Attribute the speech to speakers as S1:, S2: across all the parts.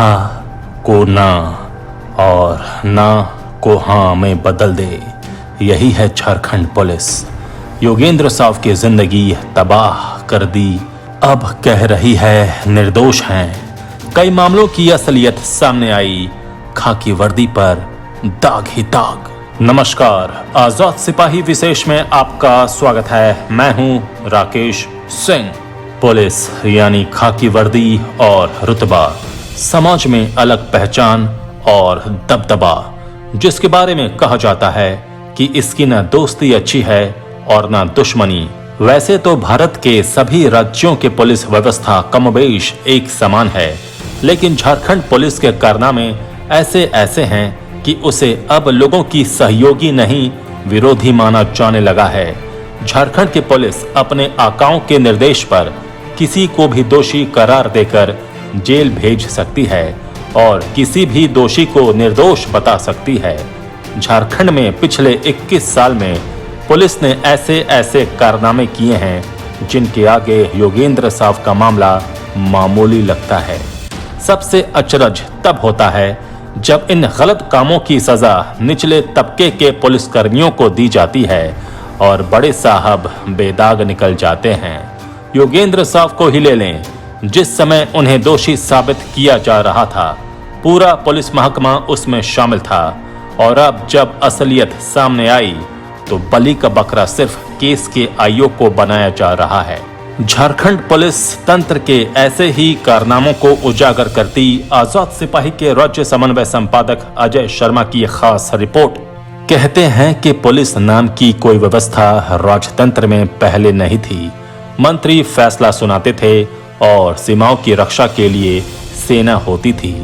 S1: हा को ना और ना को हाँ में बदल दे, यही है झारखंड पुलिस। योगेंद्र साव की जिंदगी तबाह कर दी, अब कह रही है निर्दोष हैं। कई मामलों की असलियत सामने आई, खाकी वर्दी पर दाग ही दाग। नमस्कार, आजाद सिपाही विशेष में आपका स्वागत है। मैं हूं राकेश सिंह। पुलिस यानी खाकी वर्दी और रुतबा, समाज में अलग पहचान और दबदबा, जिसके बारे में कहा जाता है कि इसकी न दोस्ती अच्छी है और न दुश्मनी। वैसे तो भारत के सभी राज्यों के पुलिस व्यवस्था कमोबेश एक समान है, लेकिन झारखंड पुलिस के कारनामे ऐसे ऐसे हैं कि उसे अब लोगों की सहयोगी नहीं विरोधी माना जाने लगा है। झारखंड की पुलिस अपने आकाओं के निर्देश पर किसी को भी दोषी करार देकर जेल भेज सकती है और किसी भी दोषी को निर्दोष बता सकती है। झारखंड में पिछले 21 साल में पुलिस ने ऐसे ऐसे कारनामे किए हैं जिनके आगे योगेंद्र साव का मामला मामूली लगता है। सबसे अचरज तब होता है जब इन गलत कामों की सजा निचले तबके के पुलिसकर्मियों को दी जाती है और बड़े साहब बेदाग निकल जाते हैं। योगेंद्र साव को ही ले लें, जिस समय उन्हें दोषी साबित किया जा रहा था पूरा पुलिस महकमा उसमें शामिल था, और अब जब असलियत सामने आई तो बलि का बकरा सिर्फ केस के आईओ को बनाया जा रहा है। झारखंड पुलिस तंत्र के ऐसे ही कारनामों को उजागर करती आजाद सिपाही के राज्य समन्वय संपादक अजय शर्मा की खास रिपोर्ट। कहते हैं कि पुलिस नाम की कोई व्यवस्था राजतंत्र में पहले नहीं थी। मंत्री फैसला सुनाते थे और सीमाओं की रक्षा के लिए सेना होती थी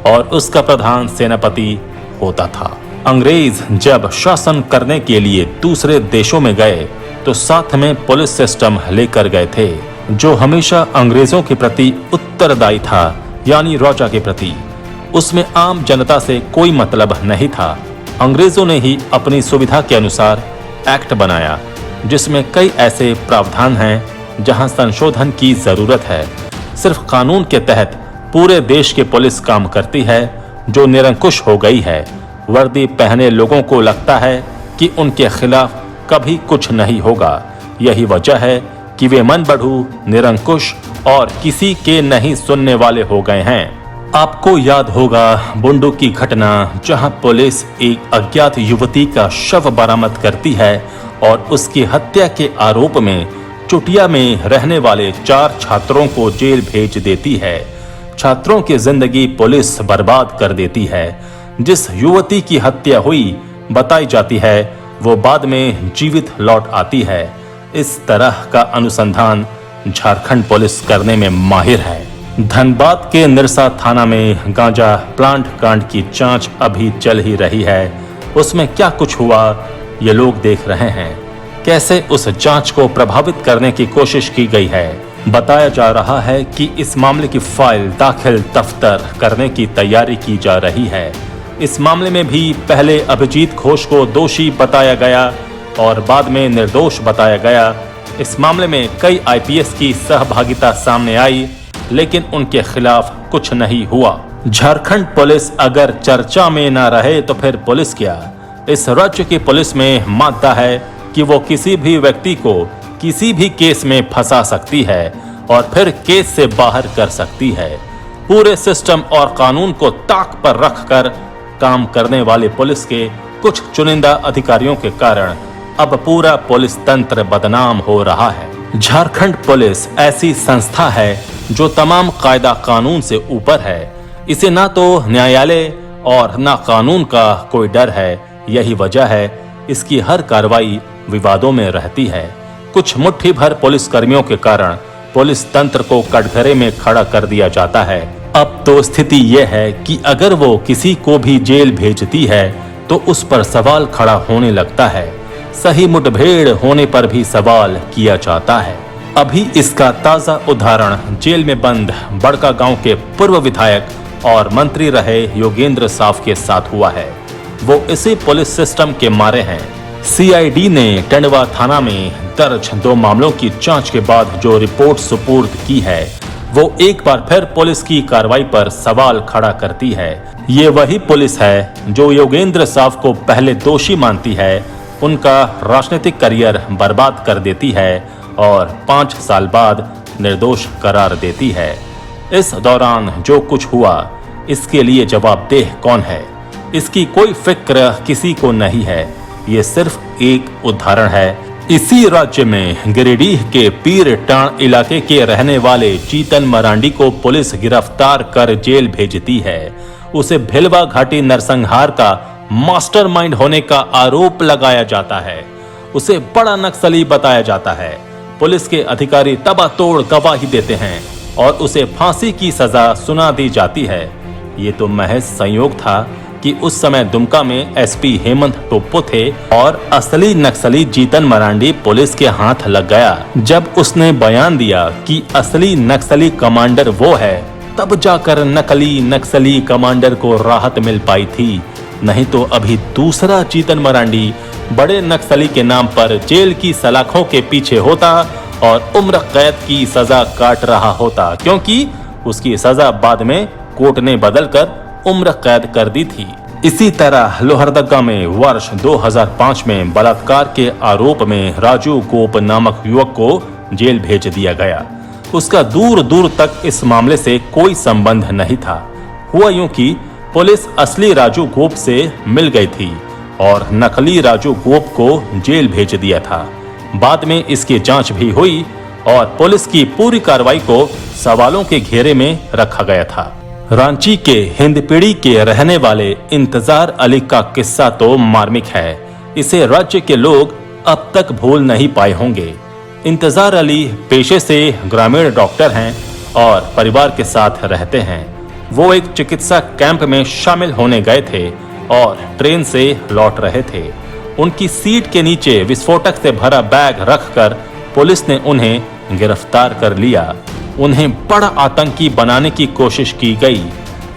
S1: और उसका प्रधान सेनापति होता था। अंग्रेज जब शासन करने के लिए दूसरे देशों में गए तो साथ में पुलिस सिस्टम लेकर गए थे, जो हमेशा अंग्रेजों के प्रति उत्तरदायी था, यानी राजा के प्रति। उसमें आम जनता से कोई मतलब नहीं था। अंग्रेजों ने ही अपनी सुविधा के अनुसार एक्ट बनाया, जिसमें कई ऐसे प्रावधान हैं जहां संशोधन की जरूरत है। सिर्फ कानून के तहत पूरे देश की पुलिस काम करती है, जो निरंकुश हो गई है। वर्दी पहने लोगों को लगता है कि उनके खिलाफ कभी कुछ नहीं होगा। यही वजह है कि वे मन बढ़ू, निरंकुश और किसी के नहीं सुनने वाले हो गए हैं। आपको याद होगा बुंडू की घटना, जहां पुलिस एक अज्ञात युवती का शव बरामद करती है और उसकी हत्या के आरोप में चुटिया में रहने वाले 4 छात्रों को जेल भेज देती है। छात्रों की जिंदगी पुलिस बर्बाद कर देती है। जिस युवती की हत्या हुई बताई जाती है, वो बाद में जीवित लौट आती है। इस तरह का अनुसंधान झारखंड पुलिस करने में माहिर है। धनबाद के निरसा थाना में गांजा प्लांट कांड की जांच अभी चल ही रही है। उसमें क्या कुछ हुआ ये लोग देख रहे हैं। कैसे उस जांच को प्रभावित करने की कोशिश की गई है। बताया जा रहा है कि इस मामले की फाइल दाखिल दफ्तर करने की तैयारी की जा रही है। इस मामले में भी पहले अभिजीत घोष को दोषी बताया गया और बाद में निर्दोष बताया गया। इस मामले में कई आईपीएस की सहभागिता सामने आई, लेकिन उनके खिलाफ कुछ नहीं हुआ। झारखंड पुलिस अगर चर्चा में न रहे तो फिर पुलिस क्या। इस राज्य की पुलिस में मानता है कि वो किसी भी व्यक्ति को किसी भी केस में फंसा सकती है और फिर केस से बाहर कर सकती है। पूरे सिस्टम और कानून को ताक पर रखकर काम करने वाले पुलिस के कुछ चुनिंदा अधिकारियों के कारण अब पूरा पुलिस तंत्र बदनाम हो रहा है। झारखंड पुलिस ऐसी संस्था है जो तमाम कायदा कानून से ऊपर है। इसे ना तो न्यायालय और ना कानून का कोई डर है। यही वजह है इसकी हर कार्रवाई विवादों में रहती है। कुछ मुट्ठी भर पुलिस कर्मियों के कारण पुलिस तंत्र को कटघरे में खड़ा कर दिया जाता है। अब तो स्थिति यह है कि अगर वो किसी को भी जेल भेजती है तो उस पर सवाल खड़ा होने लगता है। सही मुठभेड़ होने पर भी सवाल किया जाता है। अभी इसका ताजा उदाहरण जेल में बंद बड़का गांव के पूर्व विधायक और मंत्री रहे योगेंद्र साव के साथ हुआ है। वो इसी पुलिस सिस्टम के मारे हैं। सीआईडी ने टंडवा थाना में दर्ज 2 मामलों की जांच के बाद जो रिपोर्ट सुपुर्द की है, वो एक बार फिर पुलिस की कार्रवाई पर सवाल खड़ा करती है। ये वही पुलिस है जो योगेंद्र साव को पहले दोषी मानती है, उनका राजनीतिक करियर बर्बाद कर देती है और 5 साल बाद निर्दोष करार देती है। इस दौरान जो कुछ हुआ, इसके लिए जवाबदेह कौन है, इसकी कोई फिक्र किसी को नहीं है। ये सिर्फ एक उदाहरण है। इसी राज्य में गिरिडीह के पीरटाण इलाके के रहने वाले चीतन मरांडी को पुलिस गिरफ्तार कर जेल भेजती है। उसे भिलवा घाटी नरसंहार का मास्टरमाइंड होने का आरोप लगाया जाता है। उसे बड़ा नक्सली बताया जाता है। पुलिस के अधिकारी तबातोड़ गवाही देते हैं और उसे फांसी की सजा सुना दी जाती है। ये तो महज संयोग था कि उस समय दुमका में एसपी हेमंत टोप्पो थे और असली नक्सली जीतन मरांडी पुलिस के हाथ लग गया। जब उसने बयान दिया कि असली नक्सली कमांडर वो है, तब जाकर नकली नक्सली कमांडर को राहत मिल पाई थी। नहीं तो अभी दूसरा जीतन मरांडी बड़े नक्सली के नाम पर जेल की सलाखों के पीछे होता और उम्र कैद की सजा काट रहा होता, क्योंकि उसकी सजा बाद में कोर्ट ने बदलकर उम्र कैद कर दी थी। इसी तरह लोहरदगा में वर्ष 2005 में बलात्कार के आरोप में राजू गोप नामक युवक को जेल भेज दिया गया। उसका दूर दूर तक इस मामले से कोई संबंध नहीं था। हुआ यूं कि पुलिस असली राजू गोप से मिल गई थी और नकली राजू गोप को जेल भेज दिया था। बाद में इसकी जांच भी हुई और पुलिस की पूरी कार्रवाई को सवालों के घेरे में रखा गया था। रांची के हिंदपीढ़ी के रहने वाले इंतजार अली का किस्सा तो मार्मिक है। इसे राज्य के लोग अब तक भूल नहीं पाए होंगे। इंतजार अली पेशे से ग्रामीण डॉक्टर हैं और परिवार के साथ रहते हैं। वो एक चिकित्सा कैंप में शामिल होने गए थे और ट्रेन से लौट रहे थे। उनकी सीट के नीचे विस्फोटक से भरा बैग रखकर पुलिस ने उन्हें गिरफ्तार कर लिया। उन्हें बड़ा आतंकी बनाने की कोशिश की गई।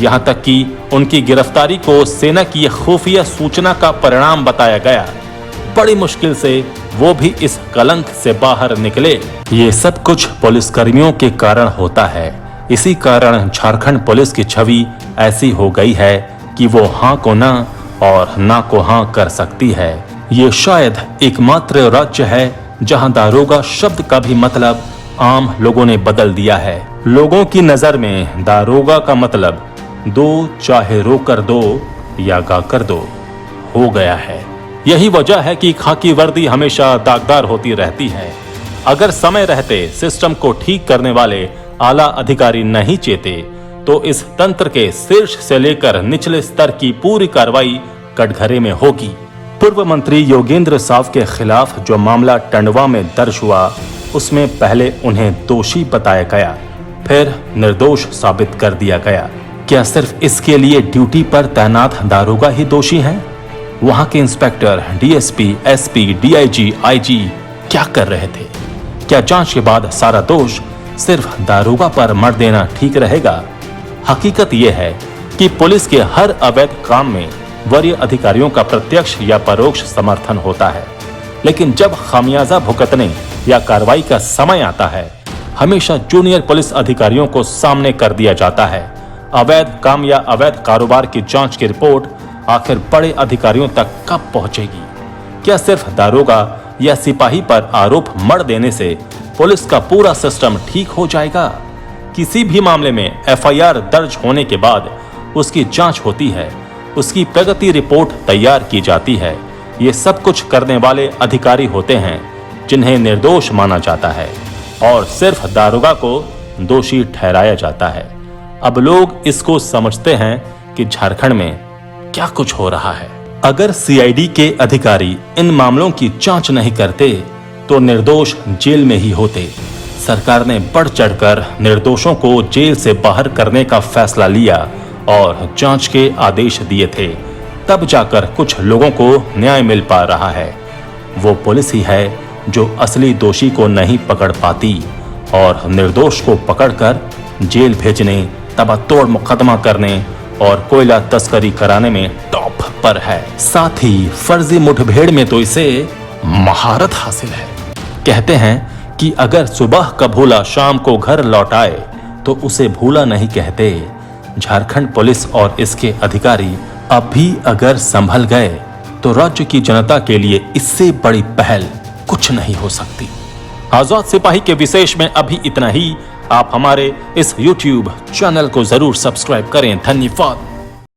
S1: यहाँ तक कि उनकी गिरफ्तारी को सेना की खुफिया सूचना का परिणाम बताया गया। बड़ी मुश्किल से वो भी इस कलंक से बाहर निकले। ये सब कुछ पुलिसकर्मियों के कारण होता है। इसी कारण झारखंड पुलिस की छवि ऐसी हो गई है कि वो हाँ को ना और ना को हाँ कर सकती है। ये शायद एकमात्र राज्य है जहाँ दारोगा शब्द का भी मतलब आम लोगों ने बदल दिया है। लोगों की नजर में दारोगा का मतलब दो चाहे रोकर दो या गा कर दो हो गया है। यही वजह है कि खाकी वर्दी हमेशा दागदार होती रहती है। अगर समय रहते सिस्टम को ठीक करने वाले आला अधिकारी नहीं चेते तो इस तंत्र के शीर्ष से लेकर निचले स्तर की पूरी कार्रवाई कटघरे में होगी। पूर्व मंत्री योगेंद्र साव के खिलाफ जो मामला टंडवा में दर्ज हुआ, उसमें पहले उन्हें दोषी बताया गया, फिर निर्दोष साबित कर दिया गया। क्या सिर्फ इसके लिए ड्यूटी पर तैनात दारोगा ही दोषी हैं? वहां के inspector, DSP, SP, DIG, IG क्या कर रहे थे? क्या जांच के बाद सारा दोष सिर्फ दारोगा पर मर देना ठीक रहेगा? हकीकत यह है कि पुलिस के हर अवैध काम में वरीय अधिकारियों का प्रत्यक्ष या परोक्ष समर्थन होता है, लेकिन जब खामियाजा भुगतने या कार्रवाई का समय आता है, हमेशा जूनियर पुलिस अधिकारियों को सामने कर दिया जाता है। अवैध काम या अवैध कारोबार की जांच की रिपोर्ट आखिर बड़े अधिकारियों तक कब पहुंचेगी? क्या सिर्फ दारोगा या सिपाही पर आरोप मढ़ देने से पुलिस का पूरा सिस्टम ठीक हो जाएगा? किसी भी मामले में एफआईआर दर्ज होने के बाद उसकी जांच होती है, उसकी प्रगति रिपोर्ट तैयार की जाती है। ये सब कुछ करने वाले अधिकारी होते हैं जिन्हें निर्दोष माना जाता है और सिर्फ दारोगा को दोषी ठहराया जाता है। अब लोग इसको समझते हैं कि झारखंड में क्या कुछ हो रहा है। अगर सीआईडी के अधिकारी इन मामलों की जांच नहीं करते तो निर्दोष जेल में ही होते। सरकार ने बढ़ चढ़कर निर्दोषों को जेल से बाहर करने का फैसला लिया और जांच के आदेश दिए थे। तब जाकर कुछ लोगों को न्याय मिल पा रहा है। वो पुलिस ही है जो असली दोषी को नहीं पकड़ पाती और निर्दोष को पकड़कर जेल भेजने, तबातोड़ मुकदमा करने और कोयला तस्करी कराने में टॉप पर है। साथ ही फर्जी मुठभेड़ में तो इसे महारत हासिल है। कहते हैं कि अगर सुबह का भूला शाम को घर लौटाए तो उसे भूला नहीं कहते। झारखंड पुलिस और इसके अधिकारी अब भी अगर संभल गए तो राज्य की जनता के लिए इससे बड़ी पहल कुछ नहीं हो सकती। आजाद सिपाही के विशेष में अभी इतना ही। आप हमारे इस YouTube चैनल को जरूर सब्सक्राइब करें। धन्यवाद।